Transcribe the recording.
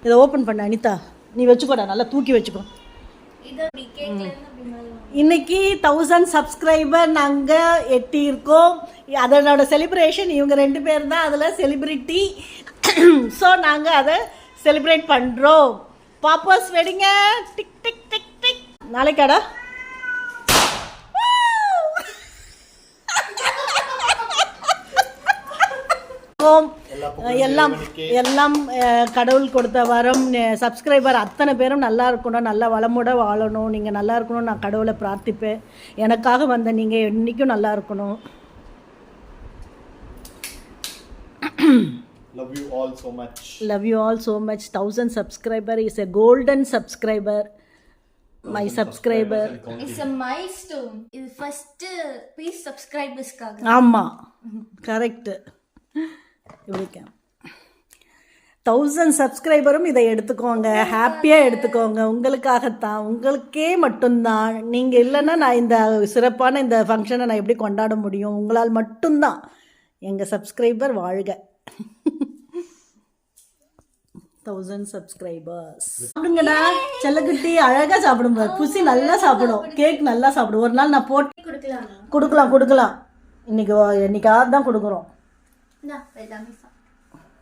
இதை ஓப்பன் பண்ண அனிதா, நீ வச்சுக்கோடா, நல்லா தூக்கி வச்சுக்கோ. இன்னைக்கு 1000 சப்ஸ்கிரைபர் நாங்கள் எட்டியிருக்கோம். அதனோட செலிப்ரேஷன் இவங்க 2 பேர் தான் அதில் செலிப்ரிட்டி. ஸோ நாங்கள் அதை செலிப்ரேட் பண்ணுறோம். பாப்பாஸ் வெடிங்க, டிக் டிக் டிக் டிக். நாளைக்காடா எல்லாம் எல்லாம் கடவுள் கொடுத்த வரம். சப்ஸ்கிரைபர் அத்தனை பேரும் நல்லா இருக்கணும், நல்லா வளமுட வாழணும். நீங்கள் நல்லா இருக்கணும், நான் கடவுளை பிரார்த்திப்பேன். எனக்காக வந்த நீங்கள் என்றைக்கும் நல்லா இருக்கணும். Love you all so much. Love you all so much. 1000 subscriber is a golden subscriber. My subscriber. It's a milestone. இது first piece subscribers காக. ஆமா, கரெக்ட். இப்படிக்க 1000 சப்ஸ்கிரைபரும் இதை எடுத்துக்கோங்க, ஹாப்பியாக எடுத்துக்கோங்க. உங்களுக்காகத்தான், உங்களுக்கே மட்டும்தான். நீங்கள் இல்லைன்னா நான் இந்த சிறப்பான இந்த ஃபங்க்ஷனை நான் எப்படி கொண்டாட முடியும்? உங்களால் மட்டும்தான். எங்கள் சப்ஸ்கிரைபர் வாழ்க. 1000 சப்ஸ்கிரைபர்ஸ். சாப்பிடுங்கடா செல்லக்குட்டி, அழகாக சாப்பிடுங்க. புசி நல்லா சாப்பிடும், கேக் நல்லா சாப்பிடும். ஒரு நாள் நான் போட்டு கொடுக்கலாம். இன்னைக்காவது தான் கொடுக்குறோம்.